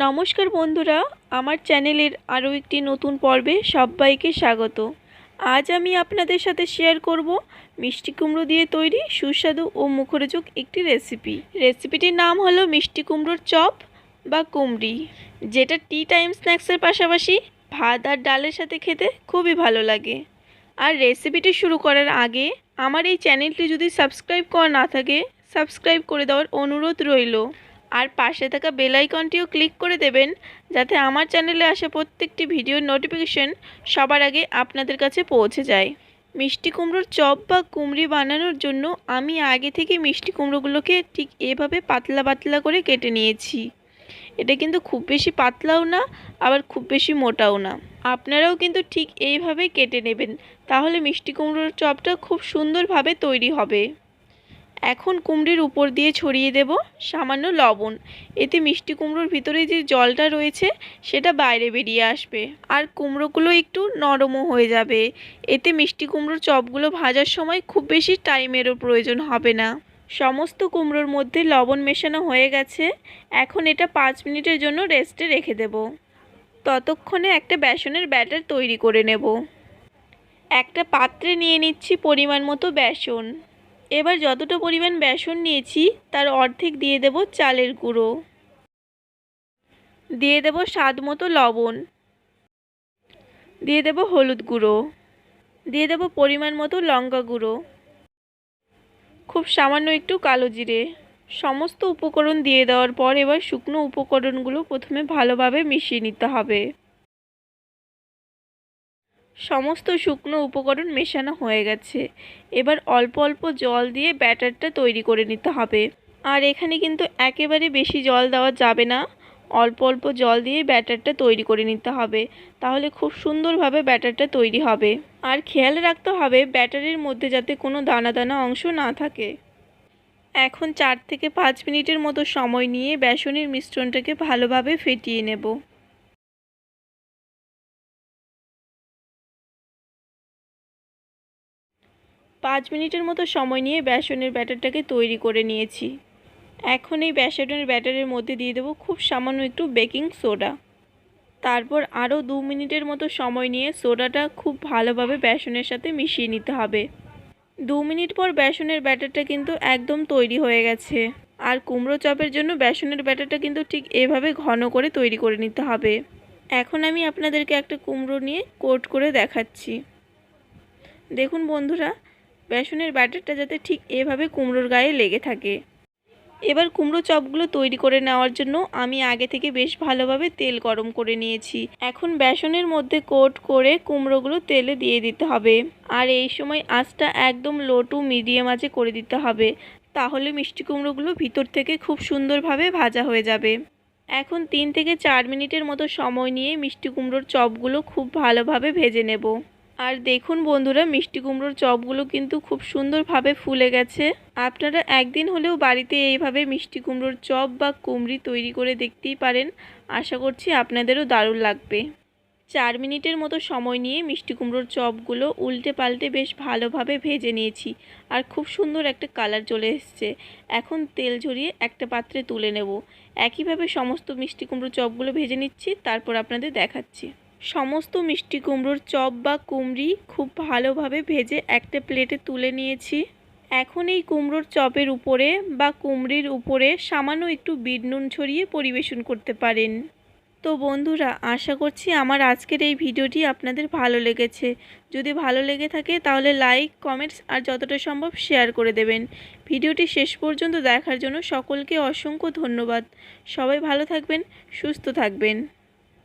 নমস্কার বন্ধুরা, আমার চ্যানেলের আরও একটি নতুন পর্বে সবাইকে স্বাগত। আজ আমি আপনাদের সাথে শেয়ার করব মিষ্টি কুমড়ো দিয়ে তৈরি সুস্বাদু ও মুখরোচক একটি রেসিপিটির নাম হলো মিষ্টি কুমড়োর চপ বা কুমরি, যেটা টি টাইম স্ন্যাক্সের পাশাপাশি ভাত আর ডালের সাথে খেতে খুবই ভালো লাগে। আর রেসিপিটি শুরু করার আগে আমার এই চ্যানেলটি যদি সাবস্ক্রাইব করা না থাকে, সাবস্ক্রাইব করে দেওয়ার অনুরোধ রইল। আর পাশে থাকা বেল আইকনটিও ক্লিক করে দেবেন, যাতে আমার চ্যানেলে আসা প্রত্যেকটি ভিডিওর নোটিফিকেশন সবার আগে আপনাদের কাছে পৌঁছে যায়। মিষ্টি কুমড়োর চপ বা কুমড়ি বানানোর জন্য আমি আগে থেকে মিষ্টি কুমড়োগুলোকে ঠিক এভাবে পাতলা পাতলা করে কেটে নিয়েছি। এটা কিন্তু খুব বেশি পাতলাও না, আবার খুব বেশি মোটাও না। আপনারাও কিন্তু ঠিক এইভাবেই কেটে নেবেন, তাহলে মিষ্টি কুমড়োর চপটা খুব সুন্দরভাবে তৈরি হবে। এখন কুমড়ির উপর দিয়ে ছড়িয়ে দেব সামান্য লবণ। এতে মিষ্টি কুমড়োর ভিতরে যে জলটা রয়েছে সেটা বাইরে বেরিয়ে আসবে, আর কুমড়োগুলো একটু নরমও হয়ে যাবে। এতে মিষ্টি কুমড়োর চপগুলো ভাজার সময় খুব বেশি টাইমেরও প্রয়োজন হবে না। সমস্ত কুমড়োর মধ্যে লবণ মেশানো হয়ে গেছে। এখন এটা 5 মিনিটের জন্য রেস্টে রেখে দেব। ততক্ষণে একটা বেসনের ব্যাটার তৈরি করে নেব। একটা পাত্রে নিয়ে নিচ্ছি পরিমাণ মতো বেসন। এবার যতটা পরিমাণ বেসন নিয়েছি তার অর্ধেক দিয়ে দেব চালের গুঁড়ো, দিয়ে দেব স্বাদ মতো লবণ, দিয়ে দেব হলুদ গুঁড়ো, দিয়ে দেব পরিমাণ মতো লঙ্কা গুঁড়ো, খুব সামান্য একটু কালো জিরে। সমস্ত উপকরণ দিয়ে দেওয়ার পর এবার শুকনো উপকরণগুলো প্রথমে ভালোভাবে মিশিয়ে নিতে হবে। সমস্ত শুকনো উপকরণ মেশানো হয়ে গেছে। এবার অল্প অল্প জল দিয়ে ব্যাটারটা তৈরি করে নিতে হবে। আর এখানে কিন্তু একেবারে বেশি জল দেওয়া যাবে না, অল্প অল্প জল দিয়ে ব্যাটারটা তৈরি করে নিতে হবে, তাহলে খুব সুন্দরভাবে ব্যাটারটা তৈরি হবে। আর খেয়াল রাখতে হবে ব্যাটারের মধ্যে যাতে কোনো দানা দানা অংশ না থাকে। এখন 4 থেকে 5 মিনিটের মতো সময় নিয়ে বেসনের মিশ্রণটাকে ভালোভাবে ফেটিয়ে নেব। 5 মিনিটের মতো সময় নিয়ে বেসনের ব্যাটারটাকে তৈরি করে নিয়েছি। এখন এই বেসনের ব্যাটারের মধ্যে দিয়ে দেবো খুব সামান্য একটু বেকিং সোডা। তারপর আরও 2 মিনিটের মতো সময় নিয়ে সোডাটা খুব ভালোভাবে বেসনের সাথে মিশিয়ে নিতে হবে। 2 মিনিট পর বেসনের ব্যাটারটা কিন্তু একদম তৈরি হয়ে গেছে। আর কুমড়ো চপের জন্য বেসনের ব্যাটারটা কিন্তু ঠিক এভাবে ঘন করে তৈরি করে নিতে হবে। এখন আমি আপনাদেরকে একটা কুমড়ো নিয়ে কোট করে দেখাচ্ছি। দেখুন বন্ধুরা, বেসনের ব্যাটারটা যাতে ঠিক এভাবে কুমড়োর গায়ে লেগে থাকে। এবার কুমড়ো চপগুলো তৈরি করে নেওয়ার জন্য আমি আগে থেকে বেশ ভালোভাবে তেল গরম করে নিয়েছি। এখন বেসনের মধ্যে কোট করে কুমড়োগুলো তেলে দিয়ে দিতে হবে। আর এই সময় আঁচটা একদম লো টু মিডিয়াম আঁচে করে দিতে হবে, তাহলে মিষ্টি কুমড়োগুলো ভিতর থেকে খুব সুন্দরভাবে ভাজা হয়ে যাবে। এখন 3 থেকে 4 মিনিটের মতো সময় নিয়ে মিষ্টি কুমড়োর চপগুলো খুব ভালোভাবে ভেজে নেব। আর দেখুন বন্ধুরা, মিষ্টি কুমড়োর চপগুলো কিন্তু খুব সুন্দরভাবে ফুলে গেছে। আপনারা একদিন হলেও বাড়িতে এইভাবে মিষ্টি কুমড়োর চপ বা কুমড়ি তৈরি করে দেখতেই পারেন। আশা করছি আপনাদেরও দারুণ লাগবে। 4 মিনিটের মতো সময় নিয়ে মিষ্টি কুমড়োর চপগুলো উল্টে পাল্টে বেশ ভালোভাবে ভেজে নিয়েছি। আর খুব সুন্দর একটা কালার চলে এসছে। এখন তেল ঝরিয়ে একটা পাত্রে তুলে নেব। একইভাবে সমস্ত মিষ্টি কুমড়োর চপগুলো ভেজে নিচ্ছি, তারপর আপনাদের দেখাচ্ছি। সমস্ত মিষ্টি কুমড়োর চপ বা কুমড়ি খুব ভালোভাবে ভেজে একটা প্লেটে তুলে নিয়েছি। এখন এই কুমড়োর চপের উপরে বা কুমড়ির উপরে সামান্য একটু বিট নুন ছড়িয়ে পরিবেশন করতে পারেন। তো বন্ধুরা, আশা করছি আমার আজকের এই ভিডিওটি আপনাদের ভালো লেগেছে। যদি ভালো লেগে থাকে তাহলে লাইক, কমেন্টস আর যতটা সম্ভব শেয়ার করে দেবেন। ভিডিওটি শেষ পর্যন্ত দেখার জন্য সকলকে অসংখ্য ধন্যবাদ। সবাই ভালো থাকবেন, সুস্থ থাকবেন।